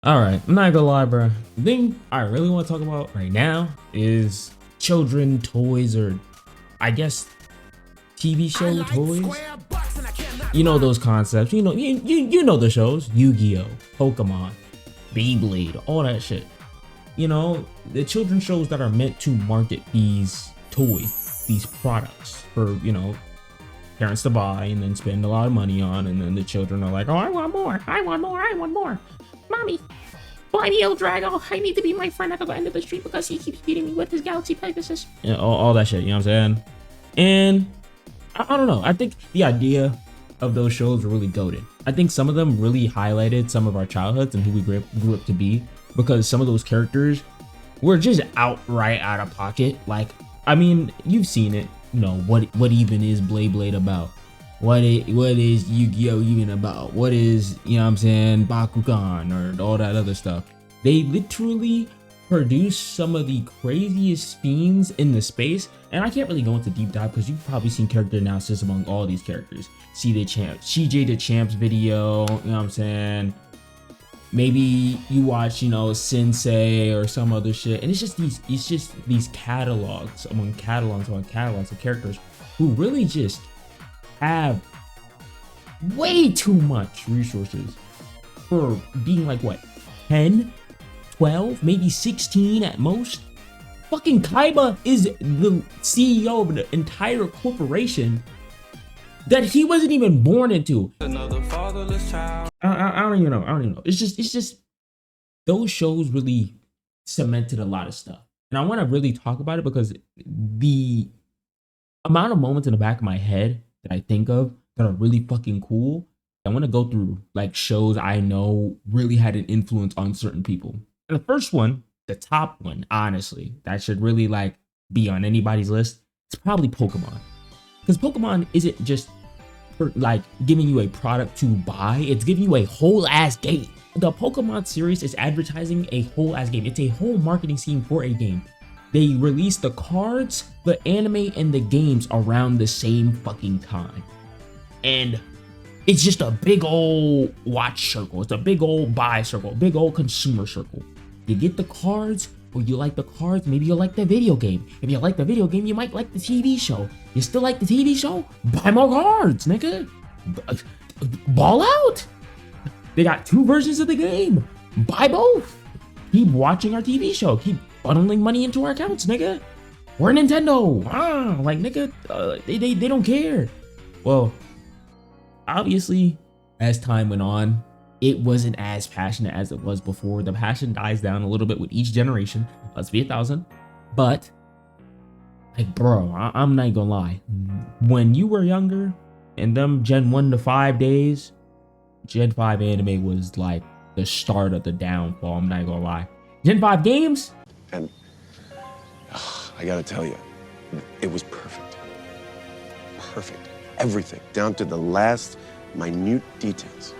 All right, I'm not gonna lie, bro. The thing I really want to talk about right now is children toys, or I guess TV show toys. You know those concepts. You know the shows: Yu-Gi-Oh, Pokemon, Beyblade, all that shit. You know, the children shows that are meant to market these toys, these products for parents to buy and then spend a lot of money on, and then the children are like, oh, I want more, I want more, I want more. Mommy, buy me El Drago. I need to be my friend at the end of the street because he keeps beating me with his Galaxy Pegasus. Yeah, all that shit, you know what I'm saying? And I don't know. I think the idea of those shows were really goated. I think some of them really highlighted some of our childhoods and who we grew up to be, because some of those characters were just outright out of pocket. Like, I mean, you've seen it. You know, what even is Beyblade about? What is Yu-Gi-Oh even about? What is, you know what I'm saying, Bakugan or all that other stuff? They literally produce some of the craziest fiends in the space, and I can't really go into deep dive because you've probably seen character analysis among all these characters. See the champ, CJ the Champs video, you know what I'm saying? Maybe you watch, Sensei or some other shit, and it's just these catalogs among catalogs of characters who really just have way too much resources for being like, what, 10, 12, maybe 16 at most. Fucking Kaiba is the CEO of the entire corporation that he wasn't even born into. Another fatherless child. I don't even know. It's just those shows really cemented a lot of stuff. And I want to really talk about it because the amount of moments in the back of my head that I think of that are really fucking cool, I want to go through like shows I know really had an influence on certain people. And the first one, the top one, honestly, that should really like be on anybody's list, it's probably Pokemon. Because Pokemon isn't just for like giving you a product to buy, it's giving you a whole ass game. The Pokemon series is advertising a whole ass game. It's a whole marketing scheme for a game. They release the cards, the anime, and the games around the same fucking time. And it's just a big old watch circle. It's a big old buy circle, big old consumer circle. You get the cards, or you like the cards, maybe you like the video game. If you like the video game, you might like the TV show. You still like the TV show? Buy more cards, nigga. Ball out. They got 2 versions of the game. Buy both. Keep watching our TV show. Keep funneling money into our accounts, nigga. We're Nintendo. Like, nigga, they don't care. Well, obviously, as time went on, it wasn't as passionate as it was before. The passion dies down a little bit with each generation. Let's be 1,000. But, like, bro, I'm not gonna lie. When you were younger, in them Gen 1 to 5 days, Gen 5 anime was like the start of the downfall. I'm not gonna lie. Gen 5 games? And I gotta tell you, it was perfect. Perfect. Everything, down to the last minute details.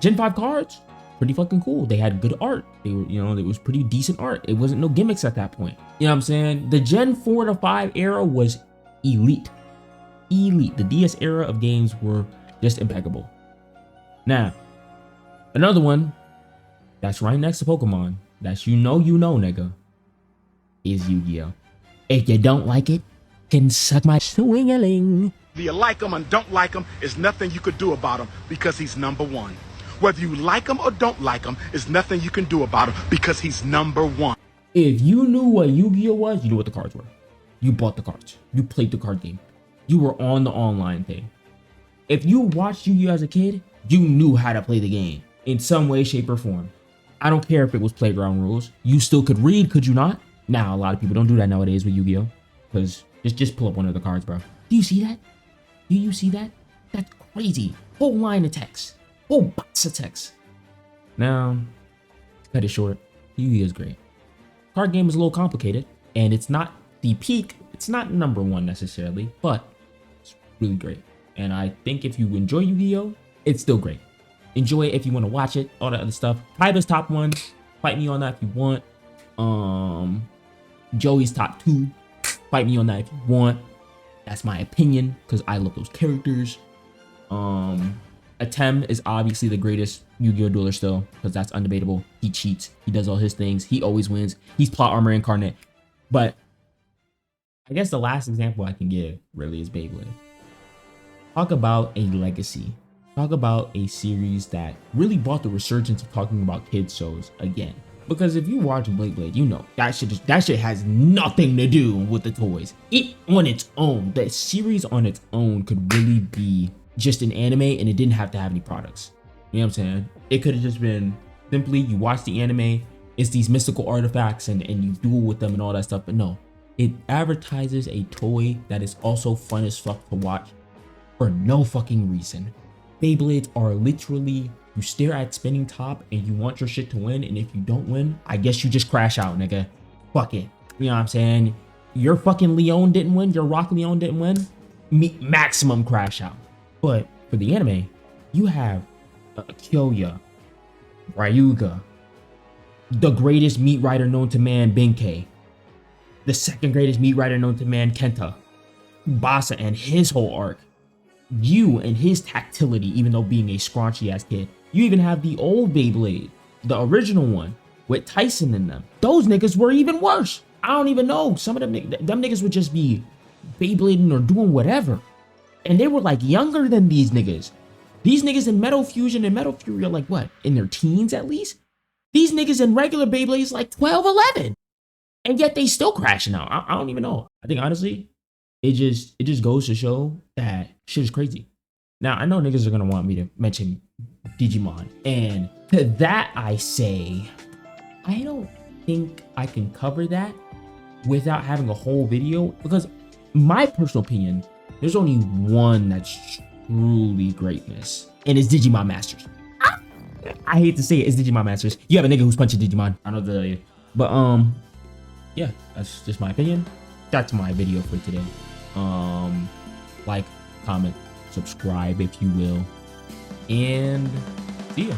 Gen 5 cards, pretty fucking cool. They had good art. They were, it was pretty decent art. It wasn't no gimmicks at that point. You know what I'm saying? The Gen 4 to 5 era was elite. Elite. The DS era of games were just impeccable. Now, another one that's right next to Pokemon, that's nigga, is Yu-Gi-Oh. If you don't like it, can suck my swing-a-ling. Whether you like him or don't like him, is nothing you could do about him because he's number one. Whether you like him or don't like him, is nothing you can do about him because he's number one. If you knew what Yu-Gi-Oh was, you knew what the cards were. You bought the cards. You played the card game. You were on the online thing. If you watched Yu-Gi-Oh as a kid, you knew how to play the game in some way, shape, or form. I don't care if it was playground rules. You still could read, could you not? Now, a lot of people don't do that nowadays with Yu-Gi-Oh. Because just pull up one of the cards, bro. Do you see that? Do you see that? That's crazy. Whole line of text. Whole box of text. Now, to cut it short, Yu-Gi-Oh is great. Card game is a little complicated, and it's not the peak. It's not number 1 necessarily, but it's really great. And I think if you enjoy Yu-Gi-Oh, it's still great. Enjoy it if you want to watch it, all that other stuff. Kaiba's top 1. Fight me on that if you want. Joey's top 2. Fight me on that if you want. That's my opinion because I love those characters. Atem is obviously the greatest Yu-Gi-Oh dueler still because that's undebatable. He cheats. He does all his things. He always wins. He's plot armor incarnate. But I guess the last example I can give really is Beyblade. Talk about a legacy. Talk about a series that really brought the resurgence of talking about kids shows again. Because if you watch Beyblade, you know that shit has nothing to do with the toys. It on its own, the series on its own could really be just an anime and it didn't have to have any products. You know what I'm saying? It could have just been simply you watch the anime, it's these mystical artifacts and you duel with them and all that stuff. But no, it advertises a toy that is also fun as fuck to watch for no fucking reason. Beyblades are literally, you stare at spinning top and you want your shit to win, and if you don't win, I guess you just crash out, nigga. Fuck it. You know what I'm saying? Your fucking Leon didn't win, your Rock Leon didn't win, maximum crash out. But for the anime, you have Kyoya, Ryuga, the greatest meat rider known to man, Benkei, the second greatest meat rider known to man, Kenta, Basa and his whole arc, you and his tactility, even though being a scraunchy ass kid. You even have the old Beyblade, the original one with Tyson in them. Those niggas were even worse. I don't even know. Some of them niggas would just be Beyblading or doing whatever. And they were like younger than these niggas. These niggas in Metal Fusion and Metal Fury are like what? In their teens at least? These niggas in regular Beyblades like 12, 11. And yet they still crashing out. I don't even know. I think honestly, it just goes to show that shit is crazy. Now, I know niggas are gonna want me to mention Digimon. And to that I say, I don't think I can cover that without having a whole video. Because my personal opinion, there's only one that's truly greatness. And it's Digimon Masters. I hate to say it, it's Digimon Masters. You have a nigga who's punching Digimon. I don't know the but yeah, that's just my opinion. That's my video for today. Like, comment, subscribe if you will, and see ya.